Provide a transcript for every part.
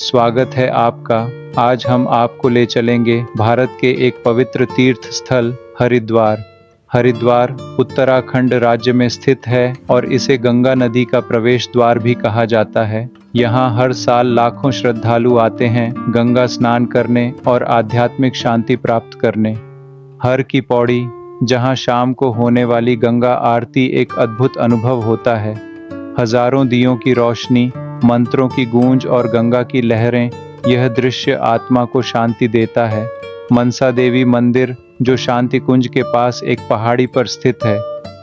स्वागत है आपका। आज हम आपको ले चलेंगे भारत के एक पवित्र तीर्थ स्थल हरिद्वार। हरिद्वार उत्तराखंड राज्य में स्थित है और इसे गंगा नदी का प्रवेश द्वार भी कहा जाता है। यहाँ हर साल लाखों श्रद्धालु आते हैं गंगा स्नान करने और आध्यात्मिक शांति प्राप्त करने। हर की पौड़ी, जहाँ शाम को होने वाली गंगा आरती एक अद्भुत अनुभव होता है। हजारों दियों की रोशनी, मंत्रों की गूंज और गंगा की लहरें, यह दृश्य आत्मा को शांति देता है। मनसा देवी मंदिर, जो शांति कुंज के पास एक पहाड़ी पर स्थित है,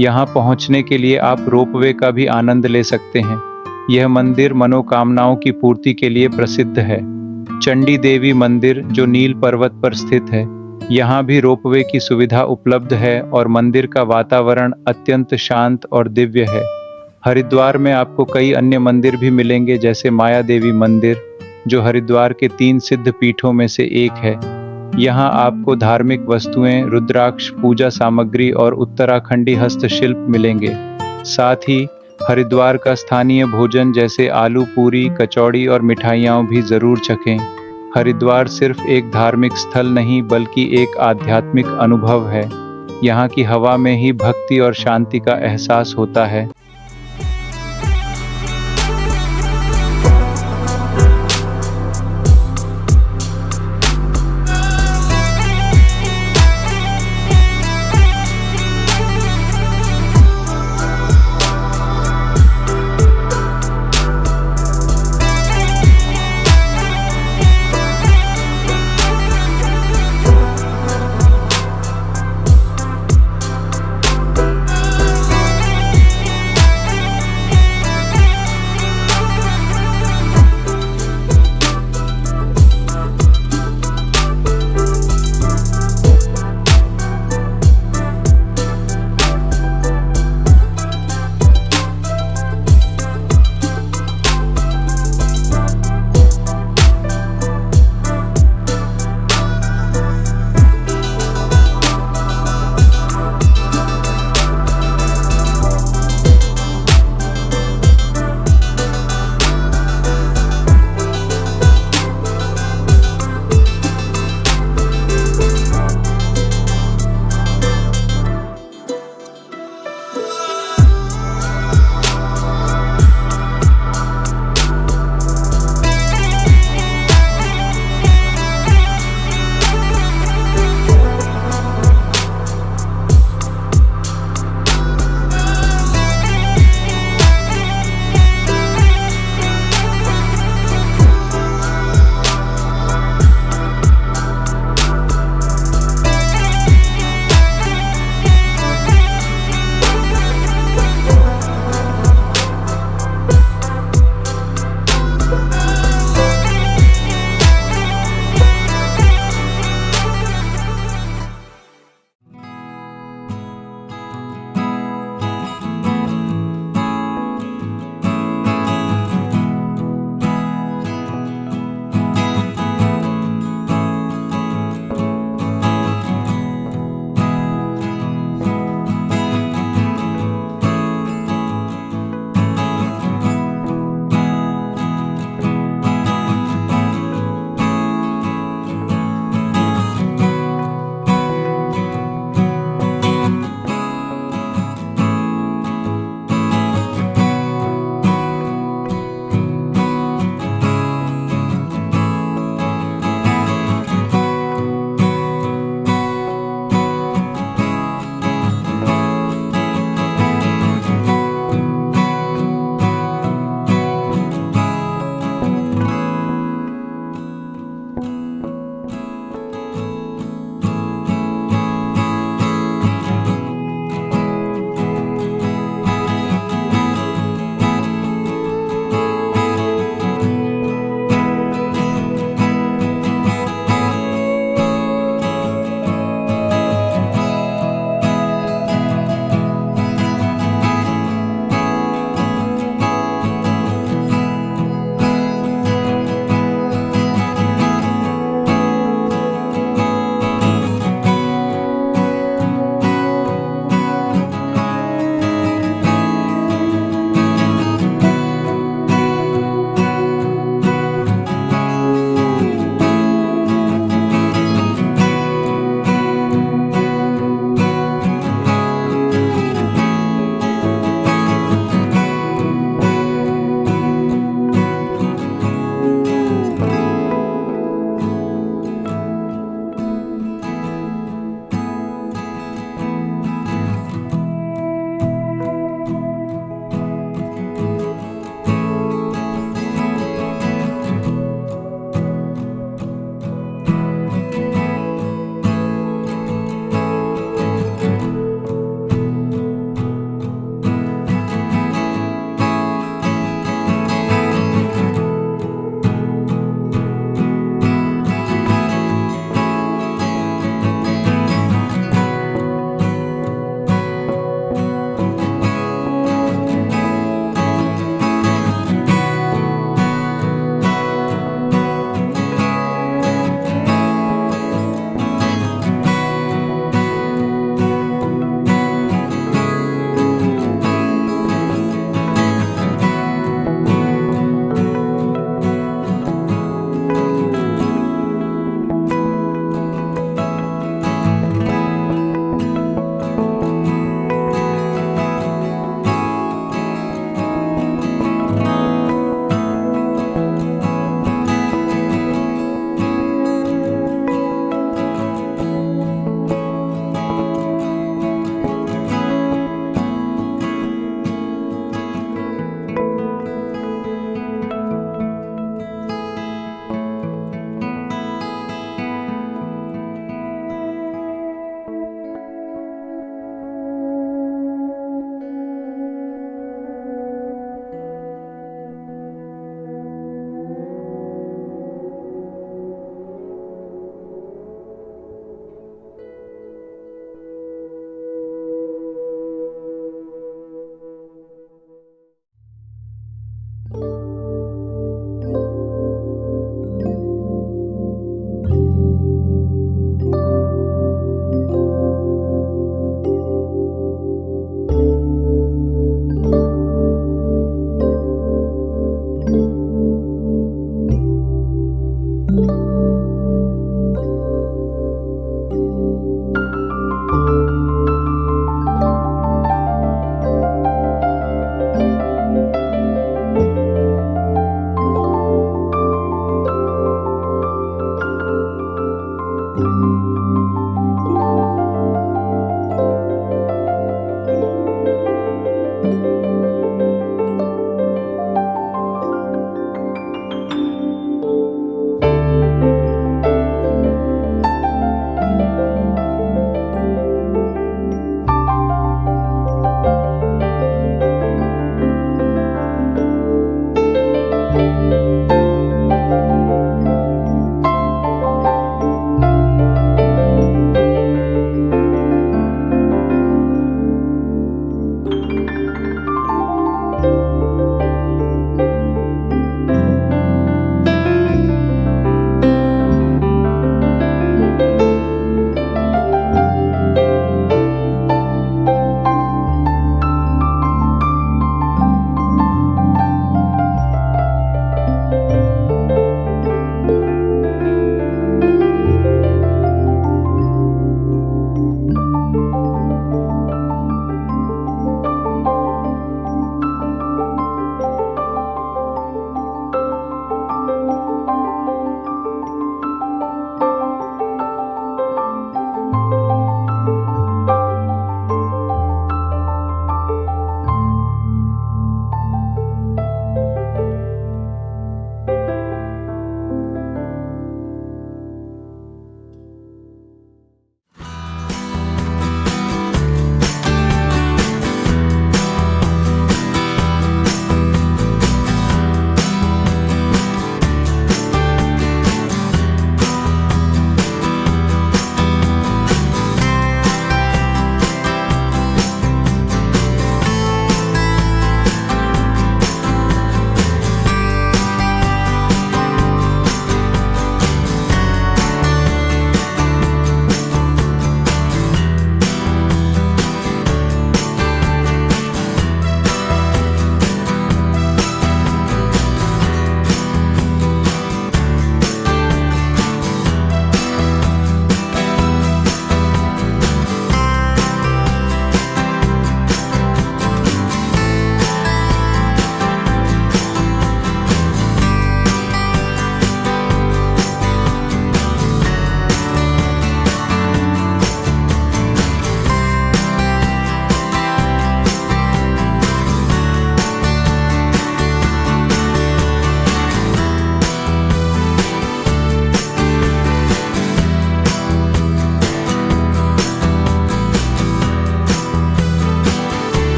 यहाँ पहुँचने के लिए आप रोपवे का भी आनंद ले सकते हैं। यह मंदिर मनोकामनाओं की पूर्ति के लिए प्रसिद्ध है। चंडी देवी मंदिर, जो नील पर्वत पर स्थित है, यहाँ भी रोपवे की सुविधा उपलब्ध है और मंदिर का वातावरण अत्यंत शांत और दिव्य है। हरिद्वार में आपको कई अन्य मंदिर भी मिलेंगे, जैसे माया देवी मंदिर, जो हरिद्वार के 3 सिद्ध पीठों में से एक है। यहाँ आपको धार्मिक वस्तुएं, रुद्राक्ष, पूजा सामग्री और उत्तराखंडी हस्तशिल्प मिलेंगे। साथ ही हरिद्वार का स्थानीय भोजन जैसे आलू पूरी, कचौड़ी और मिठाइयाँ भी जरूर चखें। हरिद्वार सिर्फ एक धार्मिक स्थल नहीं, बल्कि एक आध्यात्मिक अनुभव है। यहाँ की हवा में ही भक्ति और शांति का एहसास होता है।